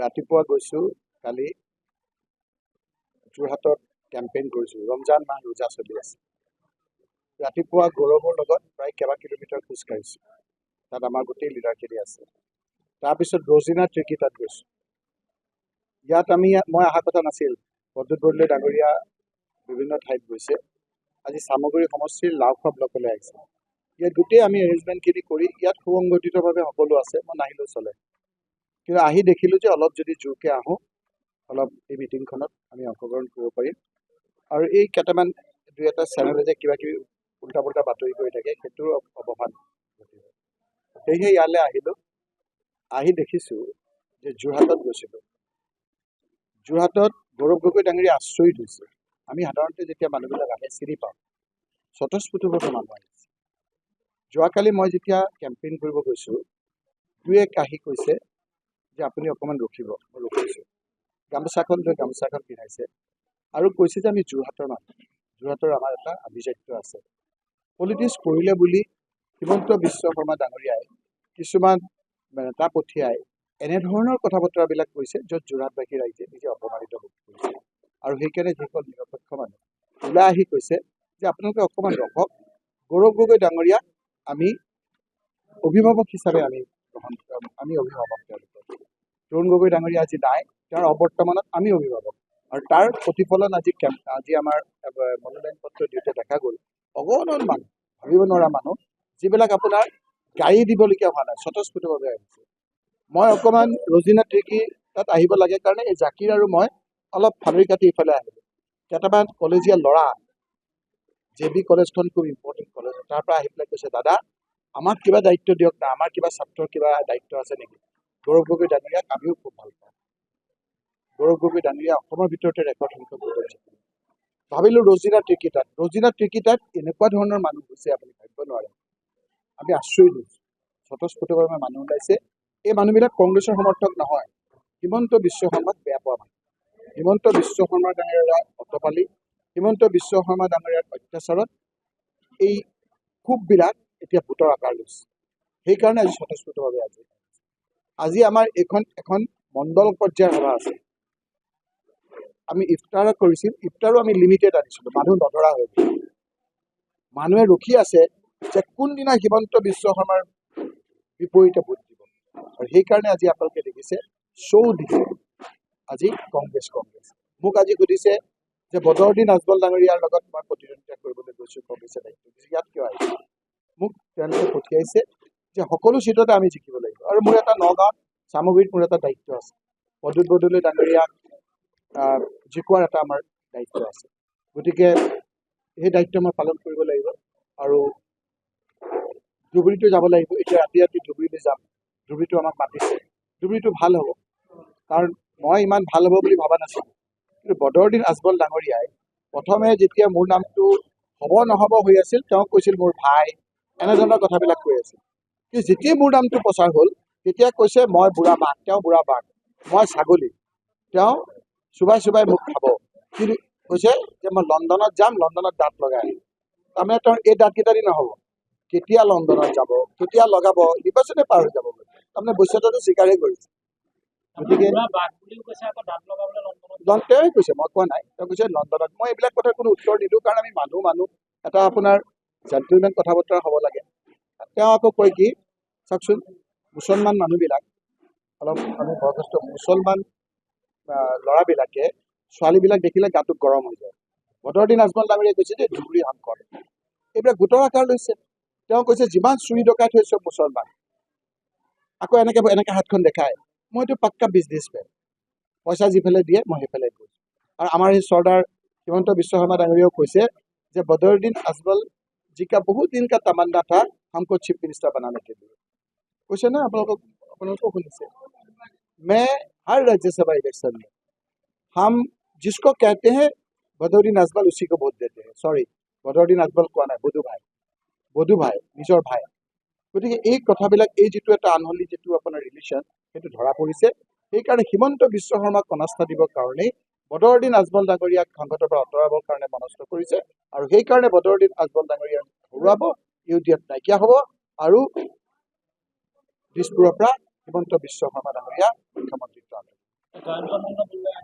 ৰাতিপুৱা গৈছোঁ কালি যোৰহাটত কেম্পেইন কৰিছোঁ। ৰমজান মাহ ৰোজা চলি আছে। ৰাতিপুৱা গৌৰৱৰ লগত প্ৰায় কেইবা কিলোমিটাৰ খোজ কাঢ়িছোঁ। তাত আমাৰ গোটেই লিডাৰখিনি আছে। তাৰপিছত ৰজিনা ট্ৰিকি তাত গৈছোঁ। ইয়াত মই অহা কথা নাছিল। প্ৰদ্যুৎ বৰদলৈ ডাঙৰীয়া বিভিন্ন ঠাইত গৈছে। আজি চামগুৰি সমষ্টিৰ লাওখোৱা ব্লকলৈ আহিছে। ইয়াত গোটেই আমি এৰেঞ্জমেণ্টখিনি কৰি ইয়াত সুসংগঠিতভাৱে সকলো আছে। মই নাহিলেও চলে। কিন্তু আহি দেখিলোঁ যে অলপ যদি জোৰকৈ আহোঁ, অলপ এই মিটিংখনত আমি অংশগ্ৰহণ কৰিব পাৰিম। আৰু এই কেইটামান দুই এটা চেনেলে যে কিবা কিবি উল্টা পুল্টা বাতৰি কৰি থাকে, সেইটোৰ অৱমান ঘটিব। সেয়েহে ইয়ালৈ আহিলোঁ। আহি দেখিছোঁ যে যোৰহাটত গৈছিলোঁ। যোৰহাটত গৌৰৱ গগৈ ডাঙৰীয়া আচৰিত হৈছে। আমি সাধাৰণতে যেতিয়া মানুহবিলাক আহে চিনি পাওঁ, স্বতঃস্ফূৰ্তভাৱে মানুহ আহিছে। যোৱাকালি মই যেতিয়া কেম্পেইন কৰিব গৈছোঁ, দুই এক আহি কৈছে যে আপুনি অকণমান ৰখিব। মই ৰখিছোঁ। গামোচাখন লৈ গামোচাখন পিন্ধাইছে আৰু কৈছে যে আমি যোৰহাটৰ মানুহ। যোৰহাটৰ আমাৰ এটা আভিজাত্য আছে। পলিটিক্স কৰিলে বুলি হিমন্ত বিশ্ব শৰ্মা ডাঙৰীয়াই কিছুমান নেতা পঠিয়াই এনেধৰণৰ কথা বতৰাবিলাক কৈছে, য'ত যোৰহাটবাসী ৰাইজে নিজে অপমানিত বোধ কৰিছে। আৰু সেইকাৰণে যিসকল নিৰপেক্ষ মানুহ ওলাই আহি কৈছে যে আপোনালোকে অকণমান ৰখক, গৌৰৱ গগৈ ডাঙৰীয়াক আমি অভিভাৱক হিচাপে আমি অভিভাৱক তেওঁলোকৰ। তৰুণ গগৈ ডাঙৰীয়া আজি নাই, তেওঁৰ অৱৰ্তমানত আমি অভিভাৱক। আৰু তাৰ প্ৰতিফলন আজি আমাৰ মনোনয়ন পত্ৰ দিওঁতে দেখা গ'ল। অগণন মানুহ, ভাবিব নোৱাৰা মানুহ, যিবিলাক আপোনাৰ গাড়ী দিবলগীয়া হোৱা নাই, স্বতঃস্ফূৰ্তভাৱে আহিছে। মই অকণমান ৰজিনা ট্ৰিকি তাত আহিব লাগে কাৰণে এই জাকিৰ আৰু মই অলপ ফালৰি কাটি ইফালে আহিলোঁ। কেইটামান কলেজীয়া ল'ৰা, JB কলেজখন খুব ইম্পৰ্টেণ্ট কলেজ, তাৰ পৰা আহি পেলাই কৈছে, দাদা আমাক কিবা দায়িত্ব দিয়ক না, আমাৰ কিবা ছাত্ৰৰ কিবা দায়িত্ব আছে নেকি? গৌৰৱ গগৈ ডাঙৰীয়াক আমিও খুব ভাল পাওঁ। গৌৰৱ গগৈ ডাঙৰীয়া অসমৰ ভিতৰতে ৰেকৰ্ড সংখ্যক ভোট হৈছে। ভাবিলোঁ ৰজিনা ট্ৰিকি তাত এনেকুৱা ধৰণৰ মানুহ হৈছে আপুনি ভাবিব নোৱাৰে। আমি আচৰিত হৈছোঁ। স্বতঃস্ফূৰ্তভাৱে মানুহ ওলাইছে। এই মানুহবিলাক কংগ্ৰেছৰ সমৰ্থক নহয়, হিমন্ত বিশ্ব শৰ্মাক বেয়া পোৱা মানুহ। হিমন্ত বিশ্ব শৰ্মা ডাঙৰীয়াৰ অটপালি, হিমন্ত বিশ্ব শৰ্মা ডাঙৰীয়াৰ অত্যাচাৰত এই ক্ষোভবিলাক এতিয়া ভোটৰ আকাৰ লৈছে। সেইকাৰণে আজি স্বতঃস্ফূৰ্তভাৱে আজি আমাৰ এখন মণ্ডল পৰ্যায়ৰ সভা আছে। আমি ইফতাৰ কৰিছিল, ইফতাৰো আমি লিমিটেড আনিছিলোঁ, মানুহ নধৰা হৈ গ'ল। মানুহে ৰখি আছে যে কোনদিনা হিমন্ত বিশ্ব শৰ্মাৰ বিপৰীতে ভোট দিব। আৰু সেইকাৰণে আজি আপোনালোকে দেখিছে শ্ব' দিছে আজি কংগ্ৰেছ। মোক আজি সুধিছে যে বদৰুদ্দিন আজমল ডাঙৰীয়াৰ লগত মই প্ৰতিদ্বন্দ্বিতা কৰিবলৈ গৈছোঁ, কংগ্ৰেছে দায়িত্ব দিছে। ইয়াত কিয় আহিছে? মোক তেওঁলোকে পঠিয়াইছে যে সকলো চিটতে আমি জিকিব লাগিব। আৰু মোৰ এটা নগাঁৱত চামগুৰিত মোৰ এটা দায়িত্ব আছে। প্ৰদ্যুৎ বৰদলৈ ডাঙৰীয়াক জিকোৱাৰ এটা আমাৰ দায়িত্ব আছে। গতিকে সেই দায়িত্ব মই পালন কৰিব লাগিব। আৰু ধুবুৰীতো যাব লাগিব। এতিয়া ৰাতি ধুবুৰীলৈ যাম। ধুবুৰীটো আমাক মাতিছে। ধুবুৰীটো ভাল হ'ব, কাৰণ মই ইমান ভাল হ'ব বুলি ভবা নাছিলোঁ। কিন্তু বদৰুদ্দিন আজমল ডাঙৰীয়াই প্ৰথমে যেতিয়া মোৰ নামটো হ'ব নহ'ব হৈ আছিল, তেওঁ কৈছিল মোৰ ভাই, এনেধৰণৰ কথাবিলাক কৈ আছিল। কিন্তু যেতিয়াই মোৰ নামটো প্ৰচাৰ হ'ল, তেতিয়া কৈছে মই বুঢ়া বাঘ, তেওঁ বুঢ়া বাঘ, মই ছাগলী, তেওঁ চুবাই মোক খাব। কিন্তু কৈছে যে মই লণ্ডনত যাম, লণ্ডনত দাঁত লগাই আহিম। তাৰমানে তেওঁৰ এই দাঁতকেইটা দি নহ'ব। কেতিয়া লণ্ডনত যাব, কেতিয়া লগাব, নিৰ্বাচনে পাৰ হৈ যাব। তাৰমানে বৈশ্যতাটো স্বীকাৰেই কৰিছে। গতিকে তেওঁৱে কৈছে, মই কোৱা নাই। তেওঁ কৈছে লণ্ডনত। মই এইবিলাক কথাৰ কোনো উত্তৰ নিদিওঁ, কাৰণ আমি মানুহ এটা আপোনাৰ জেণ্টেলমেন কথা বতৰা হ'ব লাগে। তেওঁ আকৌ কয় কি, চাওকচোন মুছলমান মানুহবিলাক অলপ আমি বয়সস্থ মুছলমান ল'ৰাবিলাকে ছোৱালীবিলাক দেখিলে গাটো গৰম হৈ যায়। বদৰুদ্দিন আজমল ডাঙৰীয়াই কৈছে যে ধুবুৰী সাংসদ, এইবিলাক গোটৰ আকাৰ লৈছে। তেওঁ কৈছে যিমান চুৰি ডকাইত হৈছে মুছলমান, আকৌ এনেকে হাতখন দেখায়। মইতো পাক্কা বিজনেছমেন, পইচা যিফালে দিয়ে মই সেইফালে গৈছোঁ। আৰু আমাৰ এই চৰ্দাৰ হিমন্ত বিশ্ব শৰ্মা ডাঙৰীয়াও কৈছে যে বদৰুদ্দিন আজমল जी का बहुत दिन का तमन्ना था हमको चीफ मिनिस्टर बनाने के लिए। কৈছে না আপোনালোকক শুনিছে। मैं हर राज्यसभा इलेक्शन में हम जिसको कहते हैं बदरुद्दीन अजमल उसी को वोट देते हैं। सॉरी, बदरुद्दीन अजमल কোৱা নাই, বধু ভাই নিজৰ ভাই। গতিকে এই কথাবিলাক, এই যিটো এটা আনহলি যিটো আপোনাৰ ৰিলেশ্যন, সেইটো ধৰা পৰিছে। সেইকাৰণে হিমন্ত বিশ্ব শৰ্মাক কনস্থা দিবৰ কাৰণেই বদৰুদ্দিন আজমল ডাঙৰীয়াক সংসদৰ পৰা আঁতৰাবৰ কাৰণে মনস্থ কৰিছে। আৰু সেইকাৰণে বদৰুদ্দিন আজমল ডাঙৰীয়াক হৰুৱাব, ইউডিএফ নাইকিয়া হ'ব, আৰু দিছপুৰৰ পৰা হিমন্ত বিশ্ব শৰ্মা ডাঙৰীয়া মুখ্যমন্ত্ৰীত্ব আনিব। সায়ন্তন মুন্ডা বললে